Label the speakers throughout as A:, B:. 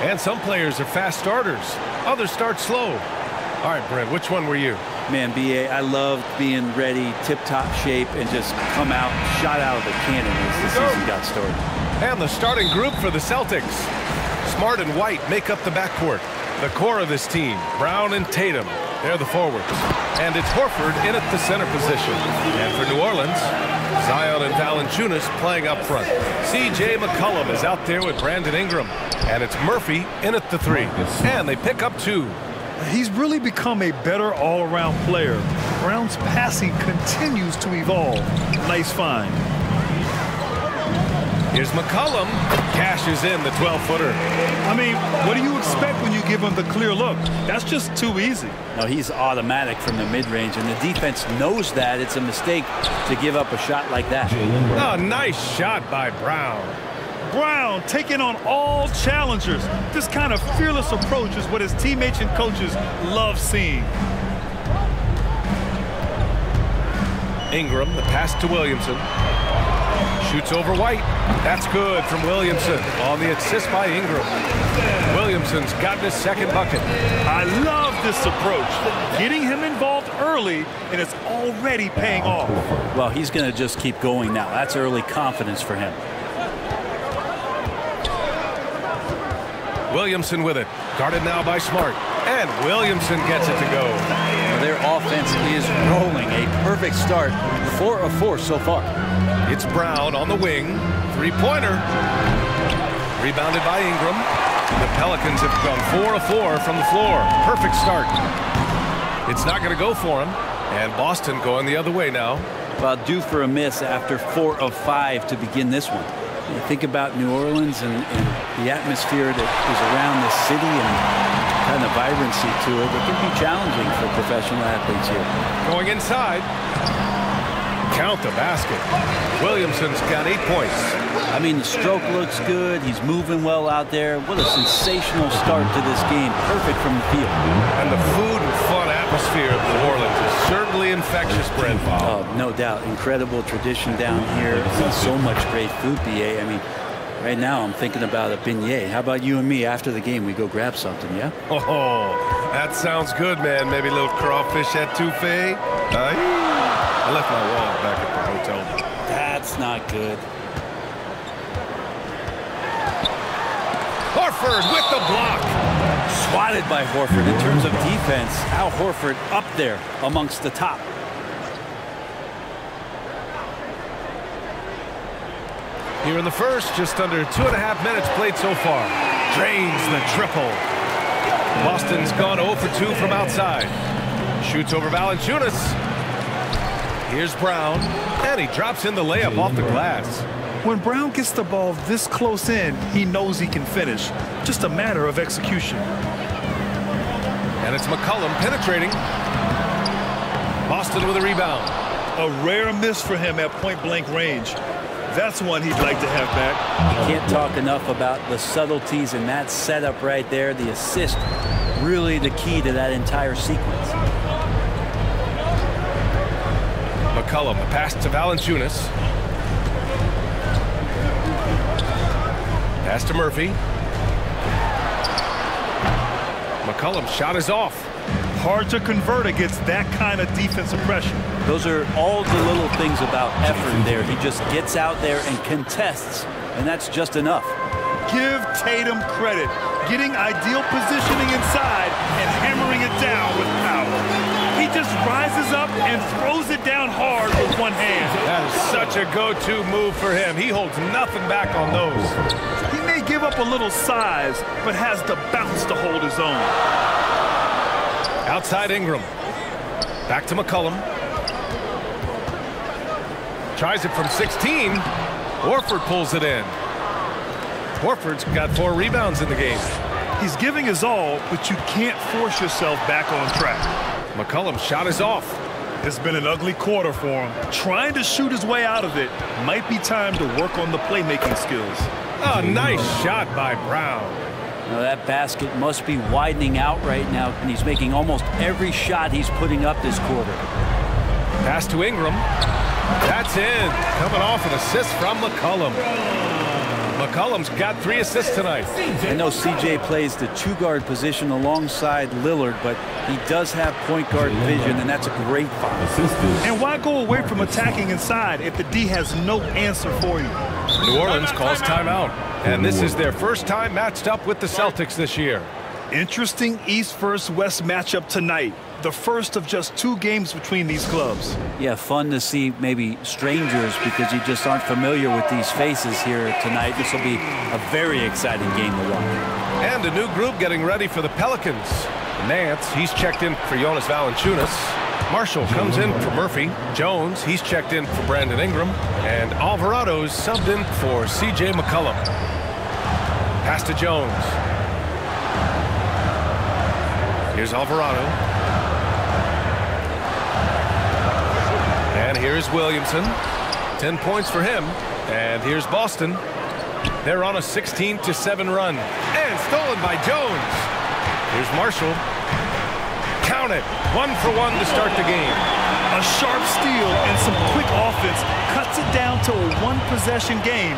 A: And some players are fast starters. Others start slow. All right, Brent, which one were you?
B: Man, B.A., I loved being ready, tip-top shape, and just come out, shot out of the cannon as the season got started.
A: And the starting group for the Celtics. Smart and White make up the backcourt. The core of this team, Brown and Tatum, they're the forwards. And it's Horford in at the center position. And for New Orleans, Zion and Valanciunas playing up front. C.J. McCollum is out there with Brandon Ingram. And it's Murphy in at the 3. And they pick up 2.
C: He's really become a better all-around player. Brown's passing continues to evolve. Nice find.
A: Here's McCollum. Cashes in the 12-footer.
C: I mean, what do you expect when you give him the clear look? That's just too easy.
B: No, he's automatic from the mid-range, and the defense knows that. It's a mistake to give up a shot like that.
A: Oh, nice shot by Brown.
C: Brown taking on all challengers. This kind of fearless approach is what his teammates and coaches love seeing.
A: Ingram, the pass to Williamson. Shoots over White. That's good from Williamson on the assist by Ingram. Williamson's gotten his second bucket.
C: I love this approach. Getting him involved early, and it's already paying off.
B: Well, he's going to just keep going now. That's early confidence for him.
A: Williamson with it. Guarded now by Smart. And Williamson gets it to go.
B: Well, their offense is rolling. A perfect start. 4 of 4 so far.
A: It's Brown on the wing. Three-pointer. Rebounded by Ingram. The Pelicans have gone 4 of 4 from the floor. Perfect start. It's not going to go for him. And Boston going the other way now.
B: Well, due for a miss after 4 of 5 to begin this one. You think about New Orleans and the atmosphere that is around the city and kind of vibrancy to it. It can be challenging for professional athletes here.
A: Going inside. Count the basket. Williamson's got 8 points.
B: I mean, the stroke looks good. He's moving well out there. What a sensational start to this game. Perfect from the field.
A: And the food and fun atmosphere of New Orleans is certainly infectious, Brent.
B: Oh, no doubt. Incredible tradition down here. So much great food, B.A. I mean, right now I'm thinking about a beignet. How about you and me after the game? We go grab something, yeah?
A: Oh, that sounds good, man. Maybe a little crawfish etouffee. I left my wallet back at the hotel.
B: That's not good.
A: Horford with the block.
B: Swatted by Horford. In terms of defense, Al Horford up there amongst the top.
A: Here in the first, just under 2.5 minutes played so far. Drains the triple. Boston's gone 0 for 2 from outside. Shoots over Valanciunas. Here's Brown, and he drops in the layup off the glass.
C: When Brown gets the ball this close in, he knows he can finish. Just a matter of execution.
A: And it's McCollum penetrating. Boston with a rebound.
C: A rare miss for him at point-blank range. That's one he'd like to have back.
B: You can't talk enough about the subtleties in that setup right there. The assist, really the key to that entire sequence.
A: McCollum, the pass to Valanciunas. Pass to Murphy. McCollum's shot is off.
C: Hard to convert against that kind of defensive pressure.
B: Those are all the little things about effort there. He just gets out there and contests, and that's just enough.
C: Give Tatum credit. Getting ideal positioning inside and hammering it down with power. He just rises up and throws it down hard with one hand.
A: That is such a go-to move for him. He holds nothing back on those.
C: He may give up a little size, but has the bounce to hold his own.
A: Outside Ingram. Back to McCollum. Tries it from 16. Horford pulls it in. Horford's got 4 rebounds in the game.
C: He's giving his all, but you can't force yourself back on track.
A: McCollum's shot is off.
C: It's been an ugly quarter for him. Trying to shoot his way out of it. Might be time to work on the playmaking skills.
A: Oh, nice shot by Brown.
B: Now that basket must be widening out right now, and he's making almost every shot he's putting up this quarter.
A: Pass to Ingram. That's in. Coming off an assist from McCollum. McCollum's got 3 assists tonight.
B: I know CJ plays the 2-guard position alongside Lillard, but he does have point guard vision, and that's a great find.
C: And why go away from attacking inside if the D has no answer for you?
A: New Orleans calls timeout, and this is their first time matched up with the Celtics this year.
C: Interesting East versus West matchup tonight. The first of just 2 games between these clubs.
B: Yeah, fun to see maybe strangers because you just aren't familiar with these faces here tonight. This will be a very exciting game to watch.
A: And a new group getting ready for the Pelicans. Nance, he's checked in for Jonas Valanciunas. Marshall comes in for Murphy. Jones, he's checked in for Brandon Ingram. And Alvarado's subbed in for C.J. McCollum. Pass to Jones. Here's Alvarado. And here's Williamson. 10 points for him. And here's Boston. They're on a 16-7 run. And stolen by Jones. Here's Marshall. Count it. 1 for 1 to start the game.
C: A sharp steal and some quick offense cuts it down to a 1-possession game.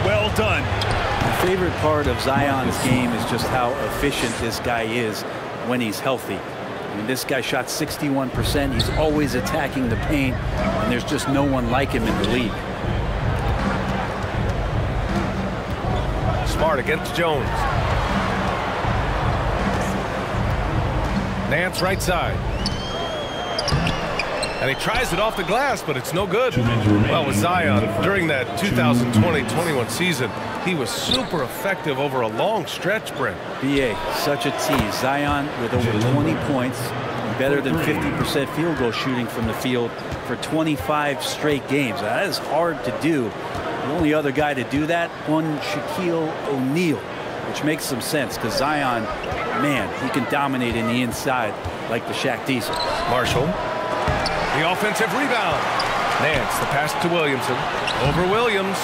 C: Well done.
B: My favorite part of Zion's game is just how efficient this guy is when he's healthy. I mean, this guy shot 61%. He's always attacking the paint, and there's just no one like him in the league.
A: Smart against Jones. Nance right side. And he tries it off the glass, but it's no good. Well, with Zion, during that 2020-21 season, he was super effective over a long stretch, Brent.
B: BA, such a tease. Zion with over 20 points, better than 50% field goal shooting from the field for 25 straight games. That is hard to do. The only other guy to do that, one Shaquille O'Neal, which makes some sense because Zion, man, he can dominate in the inside like the Shaq Diesel.
A: Marshall. The offensive rebound. Nance, the pass to Williamson. Over Williams.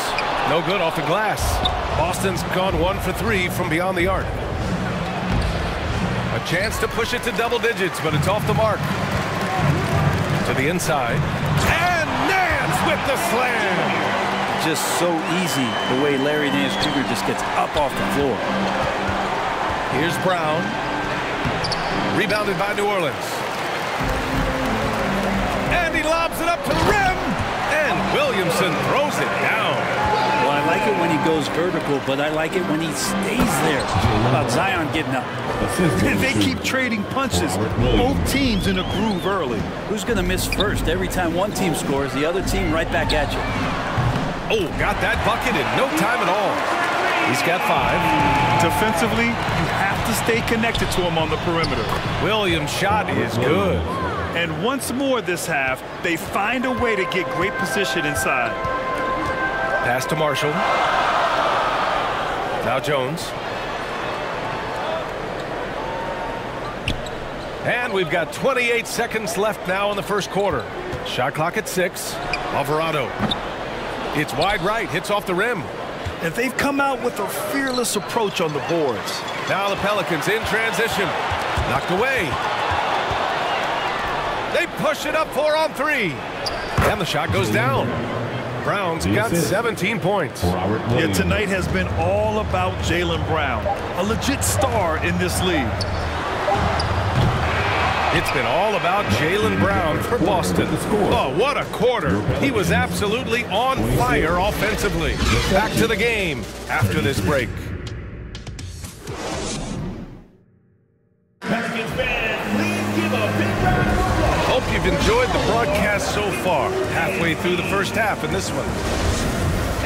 A: No good off the glass. Boston's gone 1 for 3 from beyond the arc. A chance to push it to double digits, but it's off the mark. To the inside. And Nance with the slam.
B: Just so easy the way Larry Nance Jr. just gets up off the floor.
A: Here's Brown. Rebounded by New Orleans. And he lobs it up to the rim. And Williamson throws it down.
B: Well, I like it when he goes vertical, but I like it when he stays there. How about Zion getting up?
C: And they keep trading punches. Both teams in a groove early.
B: Who's going to miss first? Every time one team scores, the other team right back at you.
A: Oh, got that bucket in no time at all. He's got 5.
C: Defensively, you have to stay connected to him on the perimeter.
A: Williams' shot is good.
C: And once more this half, they find a way to get great position inside.
A: Pass to Marshall. Now Jones. And we've got 28 seconds left now in the first quarter. Shot clock at 6. Alvarado. It's wide right. Hits off the rim.
C: And they've come out with a fearless approach on the boards.
A: Now the Pelicans in transition. Knocked away. They push it up 4 on 3. And the shot goes down. Brown's got 17 points.
C: Yeah, tonight has been all about Jaylen Brown, a legit star in this league.
A: It's been all about Jaylen Brown for Boston. Oh, what a quarter. He was absolutely on fire offensively. Back to the game after this break. Hope you've enjoyed the broadcast so far. Halfway through the first half in this one.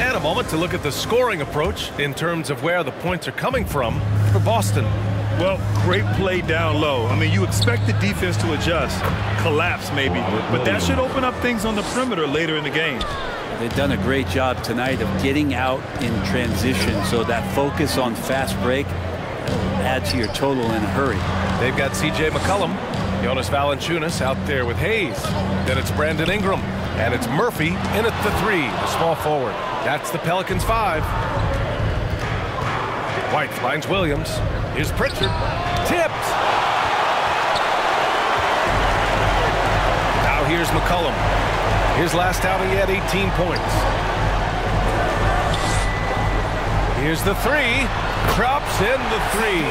A: And a moment to look at the scoring approach in terms of where the points are coming from for Boston.
C: Well, great play down low. I mean, you expect the defense to adjust, collapse maybe, but that should open up things on the perimeter later in the game.
B: They've done a great job tonight of getting out in transition, so that focus on fast break add to your total in a hurry.
A: They've got C.J. McCollum, Jonas Valanciunas out there with Hayes. Then it's Brandon Ingram, and it's Murphy in at the 3, the small forward. That's the Pelicans' 5. White finds Williams. Here's Pritchard. Tipped. Now here's McCollum. His last outing, he had 18 points. Here's the three. Drops in the three.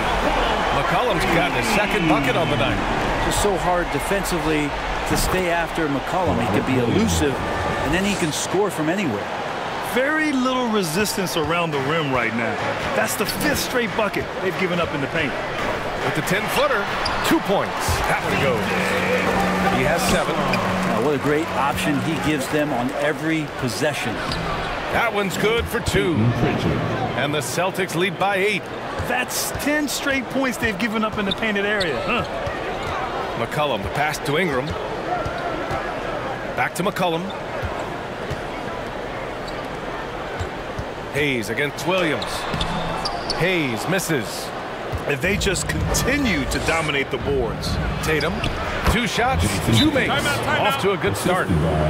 A: McCollum's gotten his second bucket on the night.
B: Just so hard defensively to stay after McCollum. He can be elusive, and then he can score from anywhere.
C: Very little resistance around the rim right now. That's the 5th straight bucket they've given up in the paint.
A: With the 10-footer, 2 points. That one goes. He has 7.
B: What a great option he gives them on every possession.
A: That one's good for 2. And the Celtics lead by 8.
C: That's 10 straight points they've given up in the painted area.
A: McCollum, the pass to Ingram. Back to McCollum. Hayes against Williams. Hayes misses.
C: If they just continue to dominate the boards.
A: Tatum, 2 shots, 2 makes. Off to a good start.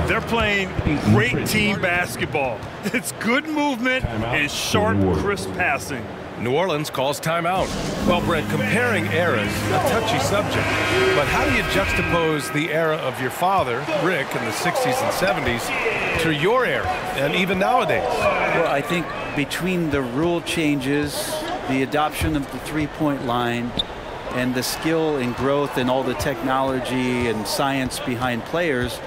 C: They're playing great team basketball. It's good movement and sharp, crisp passing.
A: New Orleans calls timeout. Well, Brent, comparing eras, a touchy subject. But how do you juxtapose the era of your father, Rick, in the 60s and 70s, to your era, and even nowadays?
B: Well, I think between the rule changes, the adoption of the three-point line, and the skill and growth and all the technology and science behind players,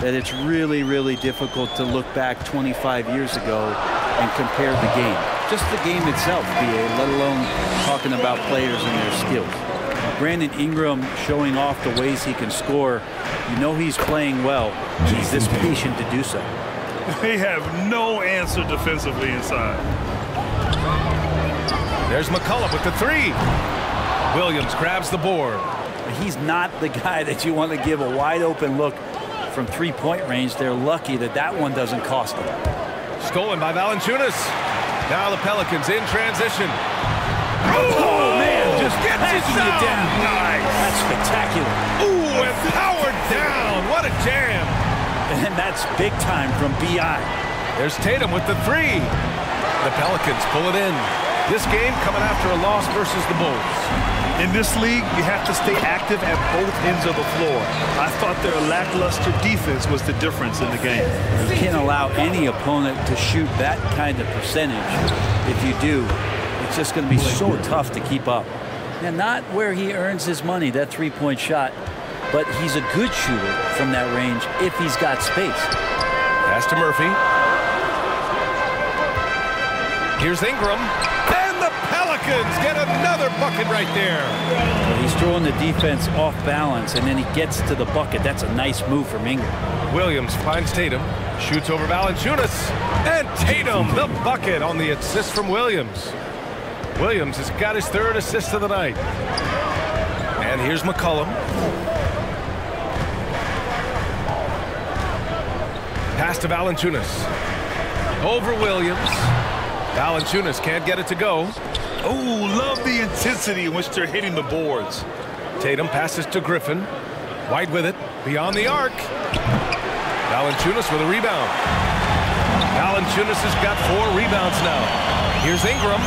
B: that it's really, really difficult to look back 25 years ago and compare the game. Just the game itself, BA, let alone talking about players and their skills. Brandon Ingram showing off the ways he can score. You know he's playing well. He's this patient to do so.
C: They have no answer defensively inside.
A: There's McCollum with the 3. Williams grabs the board.
B: He's not the guy that you want to give a wide open look from 3-point range. They're lucky that that one doesn't cost them.
A: Stolen by Valanciunas. Now the Pelicans in transition.
B: Oh man, just
A: gets it
B: down.
A: Nice.
B: That's spectacular.
A: Ooh, and powered down. What a jam.
B: And that's big time from B.I.
A: There's Tatum with the 3. The Pelicans pull it in. This game coming after a loss versus the Bulls.
C: In this league, you have to stay active at both ends of the floor. I thought their lackluster defense was the difference in the game.
B: You can't allow any opponent to shoot that kind of percentage. If you do, it's just going to be so tough to keep up. And not where he earns his money, that 3-point shot, but he's a good shooter from that range if he's got space.
A: Pass to Murphy. Here's Ingram. And the Pelicans get another bucket right there.
B: Well, he's throwing the defense off balance, and then he gets to the bucket. That's a nice move from Ingram.
A: Williams finds Tatum. Shoots over Valanciunas. And Tatum, the bucket on the assist from Williams. Williams has got his 3rd assist of the night. And here's McCollum. Pass to Valanciunas. Over Williams. Valanciunas can't get it to go.
C: Oh, love the intensity in which they're hitting the boards.
A: Tatum passes to Griffin. White with it. Beyond the arc. Valanciunas with a rebound. Valanciunas has got 4 rebounds now. Here's Ingram.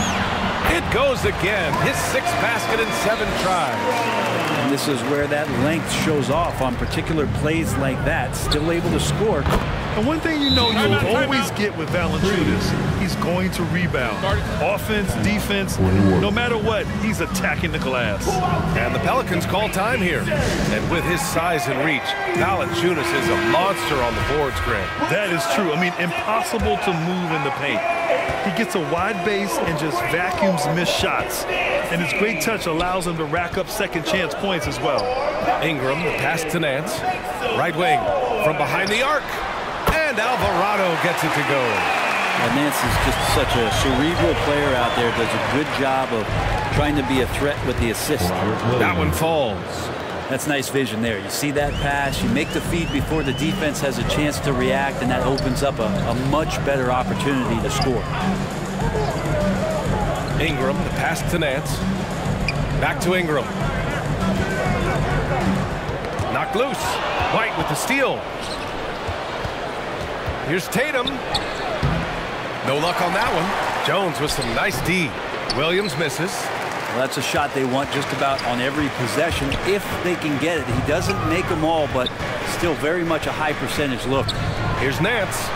A: It goes again. His 6th basket in 7 tries.
B: And this is where that length shows off on particular plays like that. Still able to score.
C: And one thing you know you'll always get with Valanciunas, he's going to rebound. Offense, defense, no matter what, he's attacking the glass.
A: And the Pelicans call time here. And with his size and reach, Valanciunas is a monster on the boards, Grant.
C: That is true. I mean, impossible to move in the paint. He gets a wide base and just vacuums missed shots. And his great touch allows him to rack up second chance points as well.
A: Ingram, the pass to Nance. Right wing from behind the arc. And Alvarado gets it to go.
B: And Nance is just such a cerebral player out there. Does a good job of trying to be a threat with the assist.
A: That one falls.
B: That's nice vision there. You see that pass, you make the feed before the defense has a chance to react, and that opens up a much better opportunity to score.
A: Ingram, the pass to Nance. Back to Ingram. Knocked loose. White with the steal. Here's Tatum. No luck on that one. Jones with some nice D. Williams misses.
B: Well, that's a shot they want just about on every possession if they can get it. He doesn't make them all, but still very much a high percentage look.
A: Here's Nance.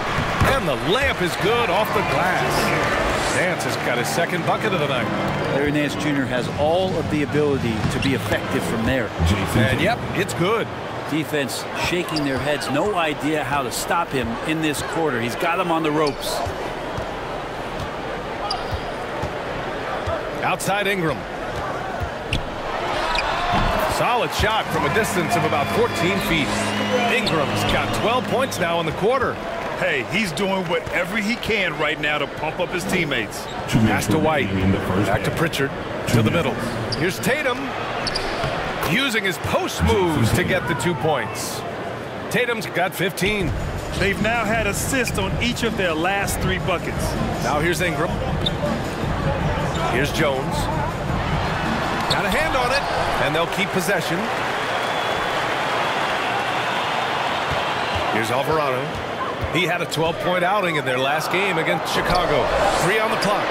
A: And the layup is good off the glass. Nance has got his second bucket of the night.
B: Larry Nance Jr. has all of the ability to be effective from there.
A: And yep, it's good.
B: Defense shaking their heads, no idea how to stop him in this quarter. He's got him on the ropes.
A: Outside Ingram. Solid shot from a distance of about 14 feet. Ingram's got 12 points now in the quarter.
C: Hey, he's doing whatever he can right now to pump up his teammates.
A: Pass to White. Back to Pritchard. To the middle. Here's Tatum. Using his post moves to get the 2 points. Tatum's got 15.
C: They've now had assists on each of their last 3 buckets.
A: Now here's Ingram. Here's Jones. Got a hand on it, and they'll keep possession. Here's Alvarado. He had a 12-point outing in their last game against Chicago. 3 on the clock.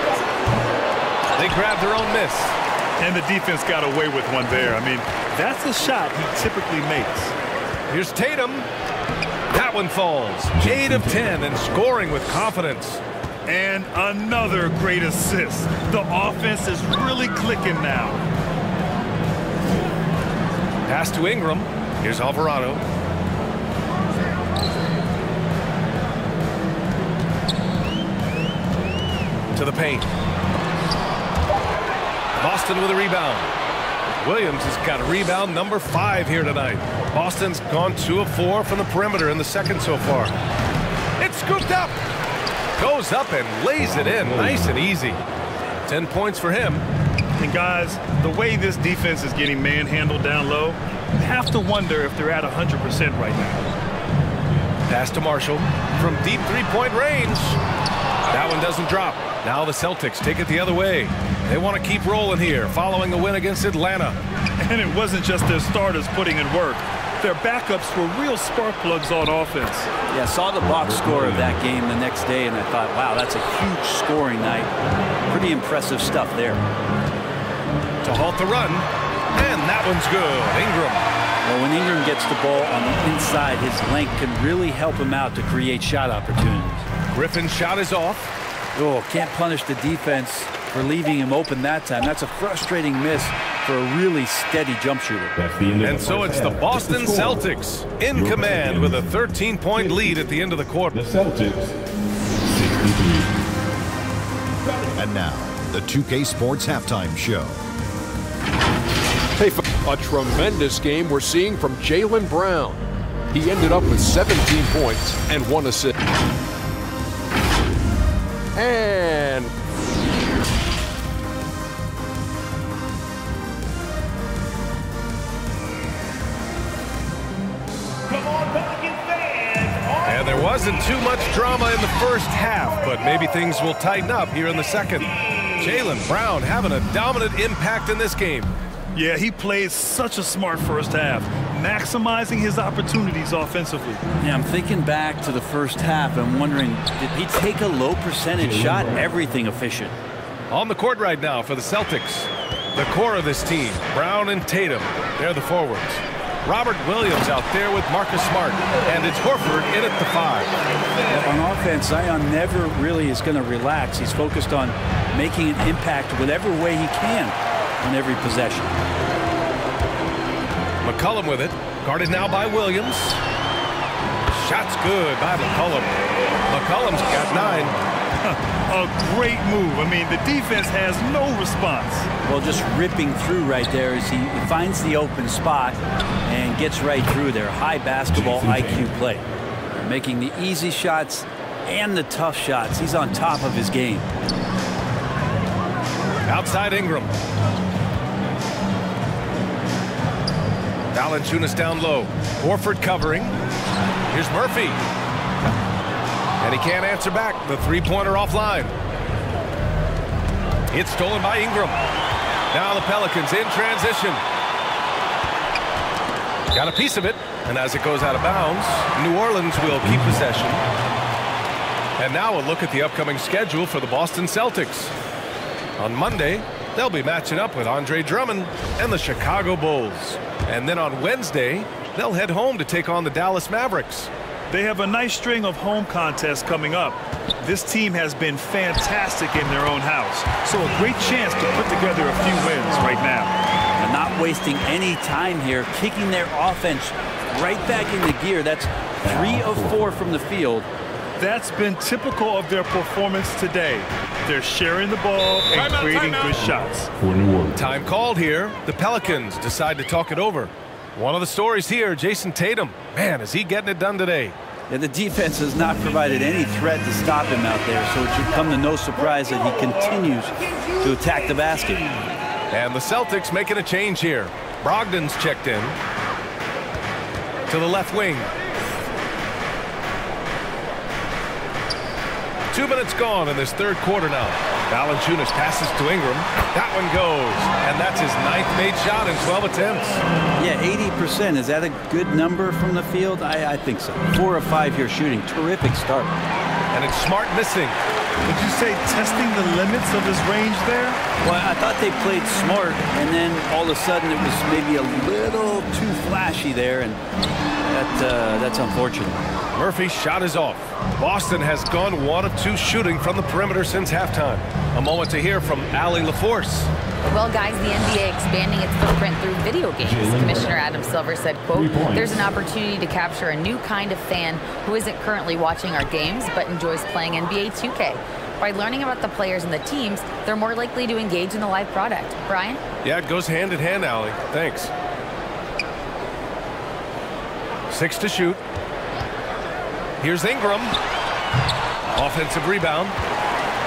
A: They grabbed their own miss.
C: And the defense got away with one there. I mean, that's a shot he typically makes.
A: Here's Tatum. That one falls. 8 of 10 and scoring with confidence.
C: And another great assist. The offense is really clicking now.
A: Pass to Ingram. Here's Alvarado. To the paint. Boston with a rebound. Williams has got a rebound number 5 here tonight. Boston's gone 2 of 4 from the perimeter in the second so far. It's scooped up. Goes up and lays it in nice and easy. 10 points for him.
C: And guys, the way this defense is getting manhandled down low, you have to wonder if they're at 100% right now.
A: Pass to Marshall from deep 3-point range. That one doesn't drop. Now the Celtics take it the other way. They want to keep rolling here following a win against Atlanta.
C: And it wasn't just their starters putting in work. Their backups were real spark plugs on offense.
B: Yeah, saw the box score of that game the next day, and I thought, wow, that's a huge scoring night. Pretty impressive stuff there.
A: To halt the run, and that one's good. Ingram.
B: Well, when Ingram gets the ball on the inside, his length can really help him out to create shot opportunities.
A: Griffin's shot is off.
B: Oh, can't punish the defense for leaving him open that time. That's a frustrating miss for a really steady jump shooter.
A: And so it's the Boston Celtics in command with a 13-point lead at the end of the quarter.
D: The Celtics, 63.
E: And now, the 2K Sports Halftime Show.
F: Hey, a tremendous game we're seeing from Jaylen Brown. He ended up with 17 points and 1 assist. And
A: there wasn't too much drama in the first half, but maybe things will tighten up here in the second. Jaylen Brown having a dominant impact in this game.
C: Yeah, he played such a smart first half, maximizing his opportunities offensively.
B: Yeah, I'm thinking back to the first half. I'm wondering, did he take a low percentage shot? Everything efficient.
A: On the court right now for the Celtics, the core of this team, Brown and Tatum, they're the forwards. Robert Williams out there with Marcus Smart, and it's Horford in at the 5.
B: On offense, Zion never really is going to relax. He's focused on making an impact whatever way he can on every possession.
A: McCollum with it, guarded now by Williams. Shot's good by McCollum. McCollum's got 9.
C: A great move. I mean, the defense has no response.
B: Well, just ripping through right there as he finds the open spot and gets right through there. High basketball IQ play. Making the easy shots and the tough shots. He's on top of his game.
A: Outside Ingram. Valanciunas down low. Horford covering. Here's Murphy. And he can't answer back. The 3-pointer offline. It's stolen by Ingram. Now the Pelicans in transition. Got a piece of it. And as it goes out of bounds, New Orleans will keep possession. And now a look at the upcoming schedule for the Boston Celtics. On Monday, they'll be matching up with Andre Drummond and the Chicago Bulls. And then on Wednesday, they'll head home to take on the Dallas Mavericks.
C: They have a nice string of home contests coming up. This team has been fantastic in their own house, so a great chance to put together a few wins right now.
B: And not wasting any time here, kicking their offense right back into gear. That's 3 of 4 from the field.
C: That's been typical of their performance today. They're sharing the ball and creating good shots.
A: Time called here. The Pelicans decide to talk it over. One of the stories here, Jason Tatum. Man, is he getting it done today?
B: Yeah, the defense has not provided any threat to stop him out there, so it should come to no surprise that he continues to attack the basket.
A: And the Celtics making a change here. Brogdon's checked in to the left wing. 2 minutes gone in this third quarter now. Valanciunas passes to Ingram. That one goes. And that's his 9th made shot in 12 attempts.
B: Yeah, 80%. Is that a good number from the field? I think so. 4 of 5 here shooting. Terrific start.
A: And it's Smart missing.
C: Would you say testing the limits of his range there?
B: Well, I thought they played smart, and then all of a sudden it was maybe a little too flashy there, and that's unfortunate.
A: Murphy's shot is off. Boston has gone 1 of 2 shooting from the perimeter since halftime. A moment to hear from Allie LaForce.
D: Well, guys, the NBA expanding its footprint through video games. Commissioner Adam Silver said, quote, "There's an opportunity to capture a new kind of fan who isn't currently watching our games but enjoys playing NBA 2K. By learning about the players and the teams, they're more likely to engage in the live product." Brian?
A: Yeah, it goes hand in hand, Allie. Thanks. 6 to shoot. Here's Ingram. Offensive rebound.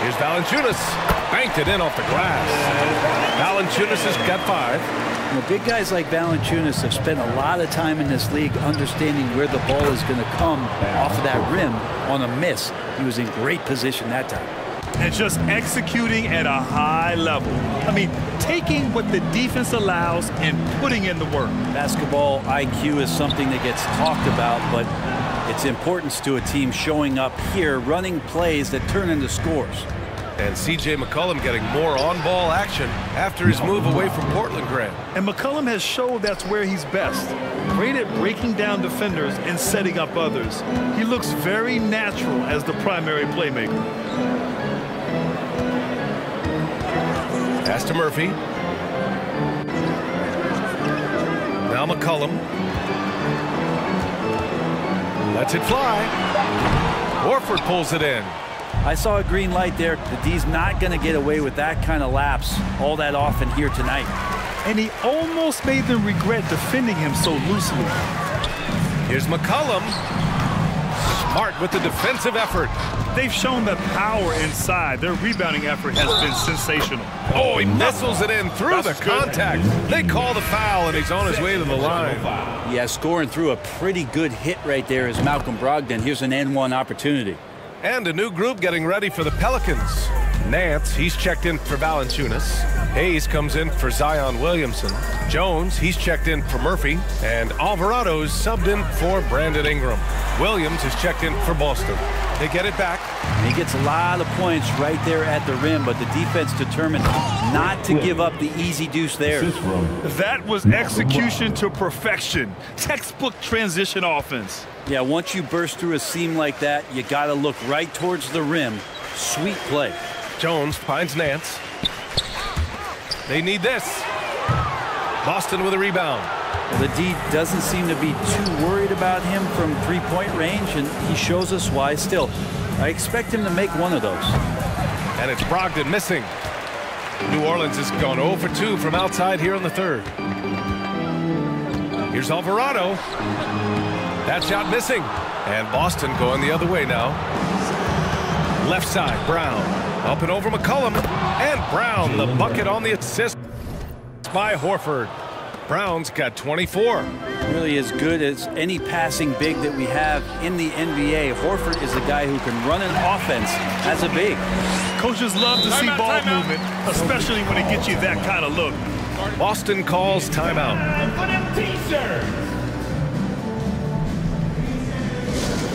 A: Here's Valanciunas. Banked it in off the glass. Valanciunas has got 5.
B: Well, big guys like Valanciunas have spent a lot of time in this league understanding where the ball is going to come off of that rim on a miss. He was in great position that time.
C: And just executing at a high level. I mean, taking what the defense allows and putting in the work.
B: Basketball IQ is something that gets talked about, but its importance to a team showing up here, running plays that turn into scores.
A: And C.J. McCollum getting more on-ball action after his move away from Portland, Grant.
C: And McCollum has showed that's where he's best. Great at breaking down defenders and setting up others. He looks very natural as the primary playmaker.
A: Pass to Murphy. Now McCollum. Lets it fly. Horford pulls it in.
B: I saw a green light there. The D's not going to get away with that kind of lapse all that often here tonight.
C: And he almost made them regret defending him so loosely.
A: Here's McCollum. Smart with the defensive effort.
C: They've shown the power inside. Their rebounding effort has been sensational.
A: Oh, he missiles it in through the contact. They call the foul, and he's on his way to the line.
B: Yeah, scoring through a pretty good hit right there is Malcolm Brogdon. Here's an N1 opportunity.
A: And a new group getting ready for the Pelicans. Nance, he's checked in for Valanciunas. Hayes comes in for Zion Williamson. Jones, he's checked in for Murphy. And Alvarado's subbed in for Brandon Ingram. Williams is checked in for Boston. They get it back.
B: And he gets a lot of points right there at the rim, but the defense determined not to give up the easy deuce there.
C: That was execution to perfection. Textbook transition offense.
B: Yeah, once you burst through a seam like that, you got to look right towards the rim. Sweet play.
A: Jones finds Nance. They need this. Boston with a rebound.
B: Well, the D doesn't seem to be too worried about him from three-point range, and he shows us why. Still, I expect him to make one of those.
A: And it's Brogdon missing. New Orleans has gone 0 for 2 from outside here in the third. Here's Alvarado. That shot missing. And Boston going the other way now. Left side, Brown. Up and over McCollum. And Brown, the bucket on the assist by Horford. Brown's got 24.
B: Really as good as any passing big that we have in the NBA. Horford is the guy who can run an offense as a big.
C: Coaches love to see ball movement, especially when it gets you that kind of look.
A: Boston calls timeout.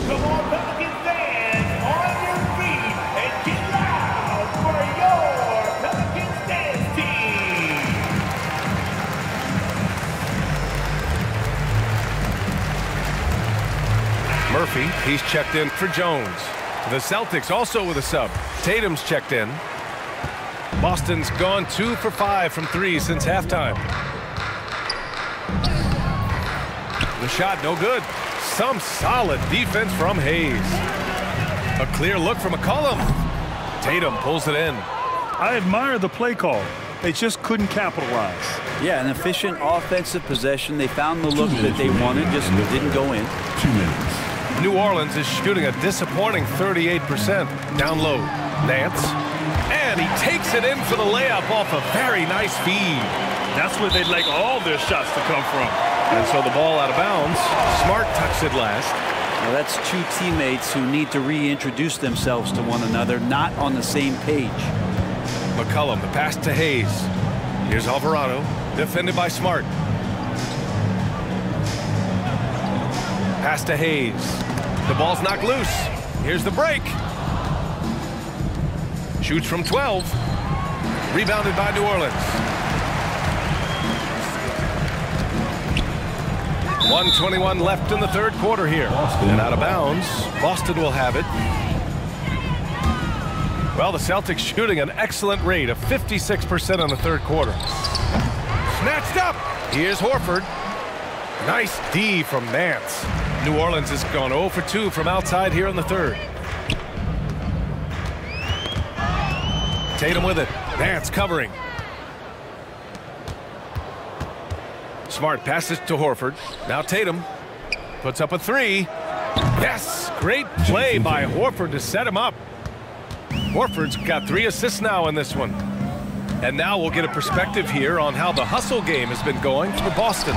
G: Come on, Pelicans fans, on your feet and get loud for your Pelicans dance team.
A: Murphy, he's checked in for Jones. The Celtics also with a sub. Tatum's checked in. Boston's gone 2 for 5 from 3 since halftime. The shot no good. Some solid defense from Hayes. A clear look from McCollum. Tatum pulls it in.
C: I admire the play call. They just couldn't capitalize.
B: Yeah, an efficient offensive possession. They found the look that they wanted, just didn't go in.
E: 2 minutes.
A: New Orleans is shooting a disappointing 38%. Down low. Nance. And he takes it in for the layup off a very nice feed.
C: That's where they'd like all their shots to come from.
A: And so the ball out of bounds. Smart touched it last.
B: Well, that's two teammates who need to reintroduce themselves to one another, not on the same page.
A: McCollum, the pass to Hayes. Here's Alvarado, defended by Smart. Pass to Hayes. The ball's knocked loose. Here's the break. Shoots from 12. Rebounded by New Orleans. 1:21 left in the third quarter here. And out of bounds. Boston will have it. Well, the Celtics shooting an excellent rate of 56% in the third quarter. Snatched up. Here's Horford. Nice D from Nance. New Orleans has gone 0 for 2 from outside here in the third. Tatum with it. Nance covering. Smart passes to Horford. Now Tatum puts up a 3. Yes, great play by Horford to set him up. Horford's got 3 assists now in this one. And now we'll get a perspective here on how the hustle game has been going for Boston.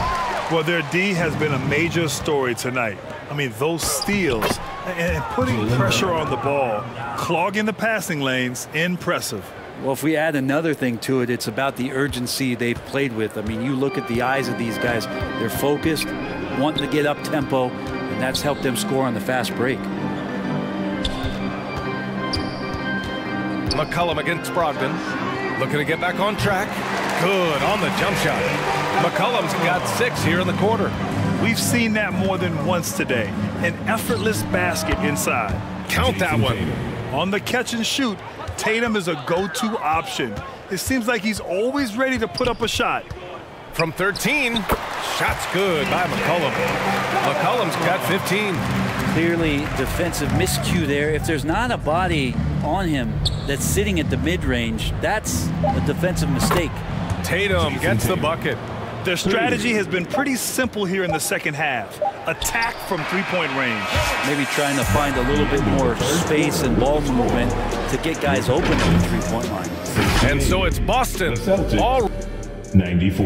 C: Well, their D has been a major story tonight. I mean, those steals and putting pressure on the ball, clogging the passing lanes, impressive.
B: Well, if we add another thing to it, it's about the urgency they've played with. I mean, you look at the eyes of these guys. They're focused, wanting to get up tempo, and that's helped them score on the fast break.
A: McCollum against Brogdon. Looking to get back on track. Good on the jump shot. McCollum's got 6 here in the quarter.
C: We've seen that more than once today. An effortless basket inside.
A: Count that one.
C: On the catch and shoot, Tatum is a go-to option. It seems like he's always ready to put up a shot.
A: From 13, shot's good by McCollum. McCollum's got 15.
B: Clearly defensive miscue there. If there's not a body on him that's sitting at the mid-range, that's a defensive mistake.
A: Tatum gets the bucket.
C: Their strategy has been pretty simple here in the second half. Attack from three-point range.
B: Maybe trying to find a little bit more space and ball movement to get guys open at the three-point line.
A: And so it's Boston. All
E: 94.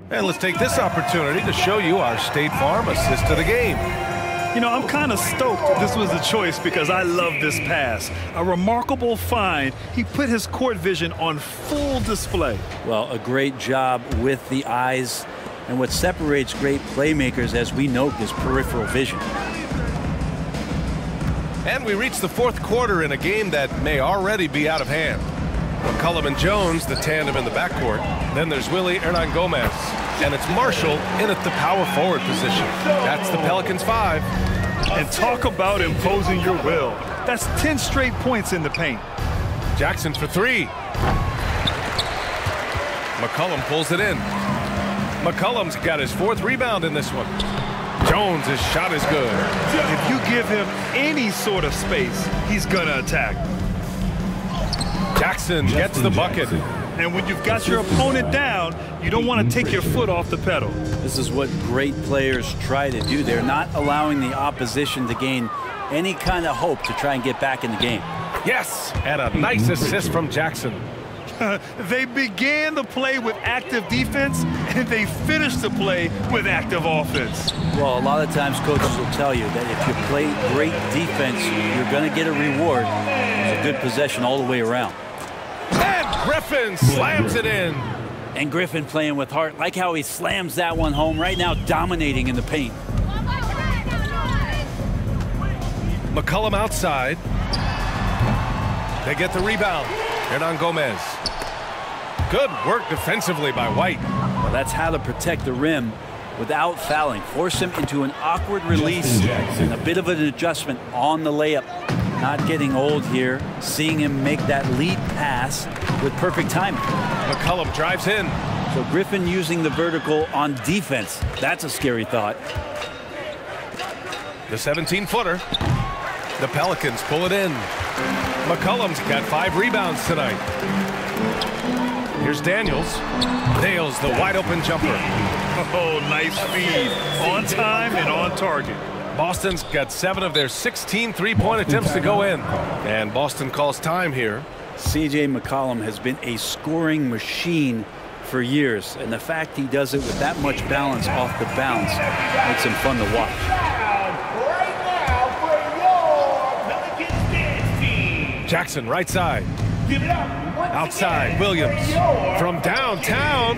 A: And let's take this opportunity to show you our State Farm assist of the game.
C: You know, I'm kind of stoked this was a choice because I love this pass. A remarkable find. He put his court vision on full display.
B: Well, a great job with the eyes. And what separates great playmakers, as we note, is peripheral vision.
A: And we reach the fourth quarter in a game that may already be out of hand. McCollum and Jones, the tandem in the backcourt. Then there's Willie Hernan-Gomez. And it's Marshall in at the power forward position. That's the Pelicans 5.
C: And talk about imposing your will. That's 10 straight points in the paint.
A: Jackson for 3. McCollum pulls it in. McCollum's got his 4th rebound in this one. Jones' shot is good.
C: If you give him any sort of space, he's gonna attack.
A: Jackson gets the bucket.
C: And when you've got your opponent down, you don't want to take your foot off the pedal.
B: This is what great players try to do. They're not allowing the opposition to gain any kind of hope to try and get back in the game.
A: Yes, and a nice assist from Jackson.
C: They began the play with active defense, and they finished the play with active offense.
B: Well, a lot of times coaches will tell you that if you play great defense, you're going to get a reward. It's a good possession all the way around.
A: And Griffin slams it in.
B: And Griffin playing with heart. Like how he slams that one home right now, dominating in the paint.
A: McCollum outside. They get the rebound. Hernan-Gomez. Good work defensively by White.
B: Well, that's how to protect the rim without fouling. Force him into an awkward release and a bit of an adjustment on the layup. Not getting old here. Seeing him make that lead pass with perfect timing.
A: McCollum drives in.
B: So Griffin using the vertical on defense. That's a scary thought.
A: The 17-footer. The Pelicans pull it in. McCollum's got 5 rebounds tonight. Here's Daniels. Nails the wide-open jumper.
C: Oh, nice feed. On time and on target.
A: Boston's got 7 of their 16 three-point attempts to go in. And Boston calls time here.
B: C.J. McCollum has been a scoring machine for years, and the fact he does it with that much balance off the bounce makes him fun to watch.
G: Right now for your Pelicans dance team.
A: Jackson, right side.
G: Give it up.
A: Outside, Williams. From downtown.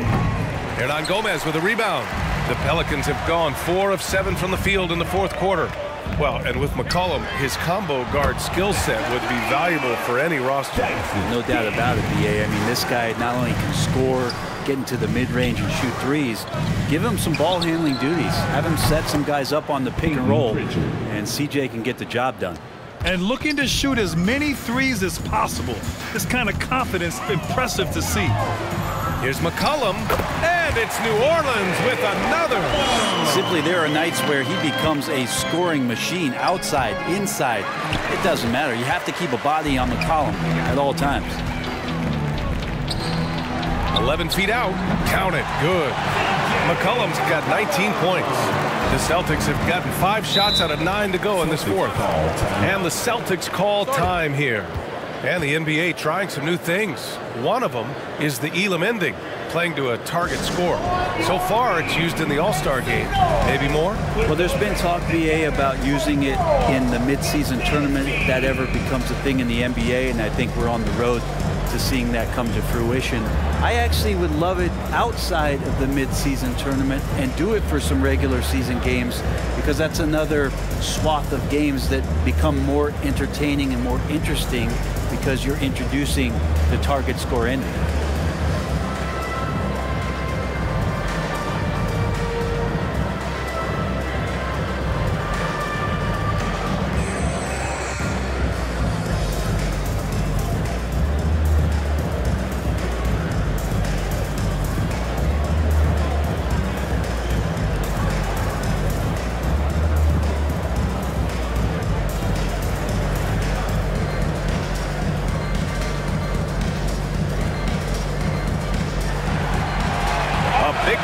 A: Hernan Gomez with a rebound. The Pelicans have gone 4 of 7 from the field in the 4th quarter. Well, and with McCollum, his combo guard skill set would be valuable for any roster.
B: No doubt about it, B.A. I mean, this guy not only can score, get into the mid-range and shoot threes, give him some ball handling duties. Have him set some guys up on the pick and roll, and C.J. can get the job done.
C: And looking to shoot as many threes as possible. This kind of confidence, impressive to see.
A: Here's McCollum, and it's New Orleans with another.
B: Simply, there are nights where he becomes a scoring machine, outside, inside. It doesn't matter. You have to keep a body on the column at all times.
A: 11 feet out. Count it. Good. McCollum's got 19 points. The Celtics have gotten 5 shots out of 9 to go in this 4th. And the Celtics call time here. And the NBA trying some new things. One of them is the Elam ending, playing to a target score. So far, it's used in the All-Star game. Maybe more?
B: Well, there's been talk, BA, about using it in the midseason tournament, if that ever becomes a thing in the NBA, and I think we're on the road to seeing that come to fruition. I actually would love it outside of the midseason tournament and do it for some regular season games, because that's another swath of games that become more entertaining and more interesting because you're introducing the target score ending.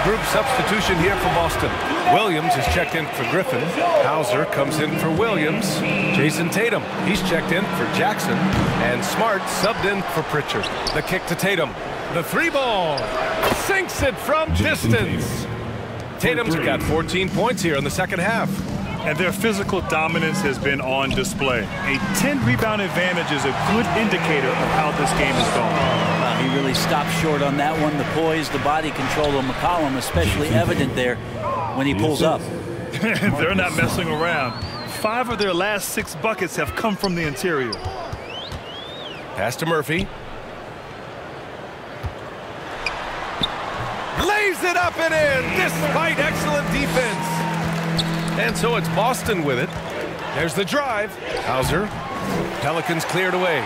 A: Group substitution here for Boston. Williams is checked in for Griffin. Hauser comes in for Williams. Jason Tatum, he's checked in for Jackson. And Smart subbed in for Pritchard. The kick to Tatum. The 3-ball. Sinks it from distance. Tatum's got 14 points here in the 2nd half.
C: And their physical dominance has been on display. A 10-rebound advantage is a good indicator of how this game is going.
B: He really stopped short on that one. The poise, the body control of McCollum, especially evident there when he pulls up.
C: They're not messing around. 5 of their last 6 buckets have come from the interior.
A: Pass to Murphy. Lays it up and in despite excellent defense. And so it's Boston with it. There's the drive. Hauser. Pelicans cleared away.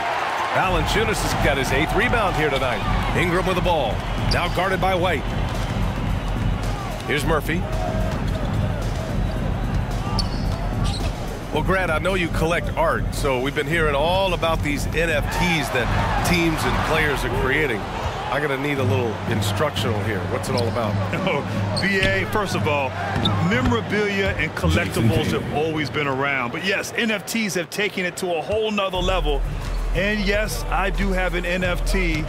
A: Valanciunas has got his 8th rebound here tonight. Ingram with the ball. Now guarded by White. Here's Murphy. Well, Grant, I know you collect art, so we've been hearing all about these NFTs that teams and players are creating. I'm going to need a little instructional here. What's it all about?
C: Oh, BA, first of all, memorabilia and collectibles have always been around. But yes, NFTs have taken it to a whole nother level. And yes, I do have an NFT.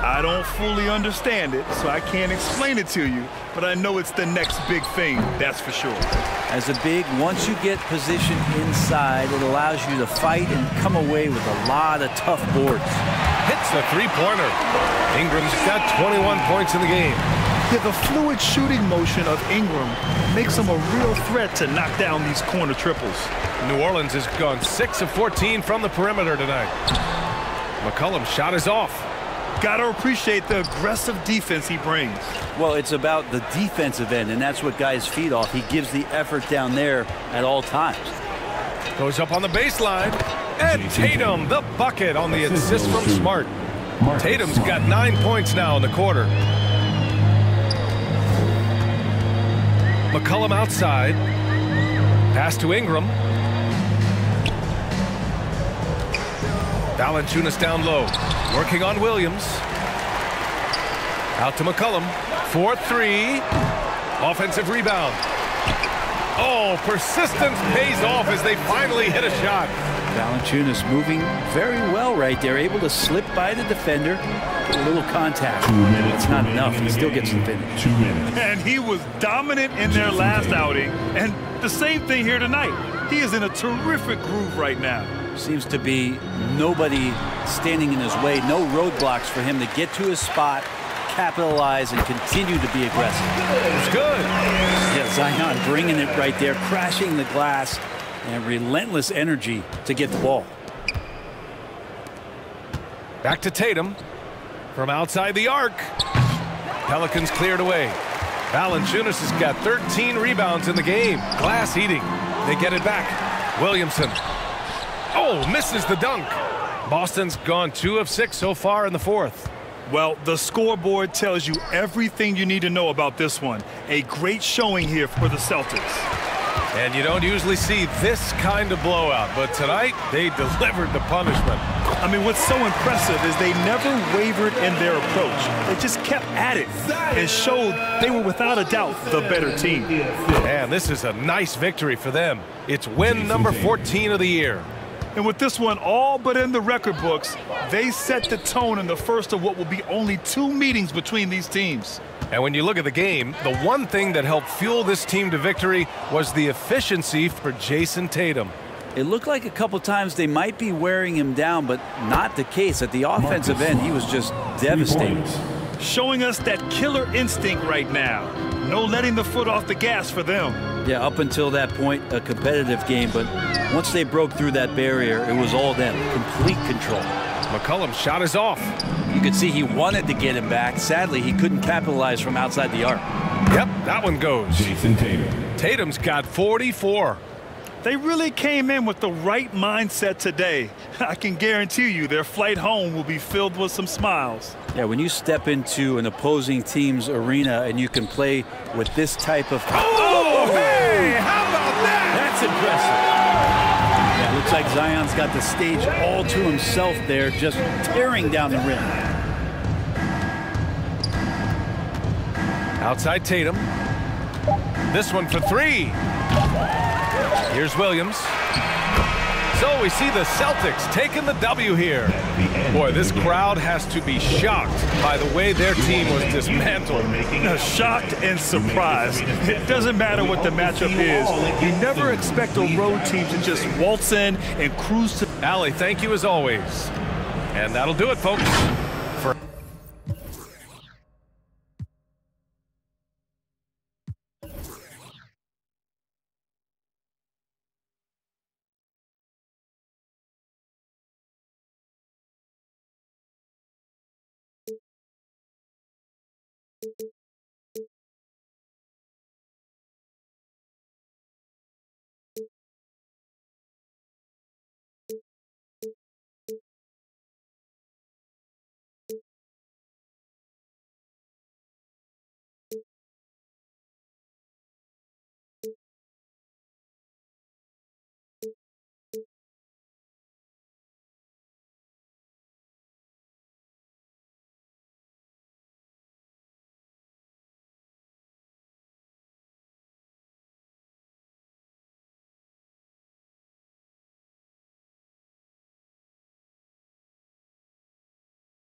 C: I don't fully understand it, so I can't explain it to you. But I know it's the next big thing, that's for sure.
B: As a big, once you get positioned inside, it allows you to fight and come away with a lot of tough boards.
A: Hits the 3-pointer. Ingram's got 21 points in the game.
C: Yeah, the fluid shooting motion of Ingram makes him a real threat to knock down these corner triples.
A: New Orleans has gone 6 of 14 from the perimeter tonight. McCollum's shot is off.
C: Got to appreciate the aggressive defense he brings.
B: Well, it's about the defensive end, and that's what guys feed off. He gives the effort down there at all times.
A: Goes up on the baseline. And Tatum, the bucket on the assist from Smart. Tatum's got 9 points now in the quarter. McCollum outside. Pass to Ingram. Valanciunas down low. Working on Williams. Out to McCollum. 4-3. Offensive rebound. Oh, persistence pays off as they finally hit a shot.
B: Valanciunas moving very well right there, able to slip by the defender. A little contact. It's not enough. He still gets the finish.
E: 2 minutes.
C: And he was dominant in their last outing. And the same thing here tonight. He is in a terrific groove right now.
B: Seems to be nobody standing in his way. No roadblocks for him to get to his spot, capitalize, and continue to be aggressive.
A: It's good.
B: Yeah, Zion bringing it right there, crashing the glass, and relentless energy to get the ball.
A: Back to Tatum from outside the arc. Pelicans cleared away. Valanciunas has got 13 rebounds in the game. Glass eating. They get it back. Williamson. Oh, misses the dunk. Boston's gone 2 of 6 so far in the fourth.
C: Well, the scoreboard tells you everything you need to know about this one. A great showing here for the Celtics.
A: And you don't usually see this kind of blowout, but tonight they delivered the punishment.
C: I mean, what's so impressive is they never wavered in their approach. They just kept at it and showed they were without a doubt the better team.
A: And this is a nice victory for them. It's win number 14 of the year.
C: And with this one all but in the record books, they set the tone in the first of what will be only 2 meetings between these teams.
A: And when you look at the game, the one thing that helped fuel this team to victory was the efficiency for Jason Tatum.
B: It looked like a couple times they might be wearing him down, but not the case. At the offensive end, he was just devastating.
C: Showing us that killer instinct right now. No letting the foot off the gas for them.
B: Yeah, up until that point, a competitive game, but once they broke through that barrier, it was all them. Complete control.
A: McCollum's shot is off.
B: You could see he wanted to get him back. Sadly, he couldn't capitalize from outside the arc.
A: Yep, that one goes.
E: Jason Tatum.
A: Tatum's got 44.
C: They really came in with the right mindset today. I can guarantee you their flight home will be filled with some smiles.
B: Yeah, when you step into an opposing team's arena and you can play with this type of...
A: Oh, hey, how about that?
B: That's impressive. Yeah, looks like Zion's got the stage all to himself there, just tearing down the rim.
A: Outside Tatum. This one for 3. Here's Williams. So we see the Celtics taking the W here. Boy, this crowd has to be shocked by the way their team was dismantled.
C: Shocked and surprised. It doesn't matter what the matchup is. You never expect a road team to just waltz in and cruise to...
A: Allie, thank you as always. And that'll do it, folks.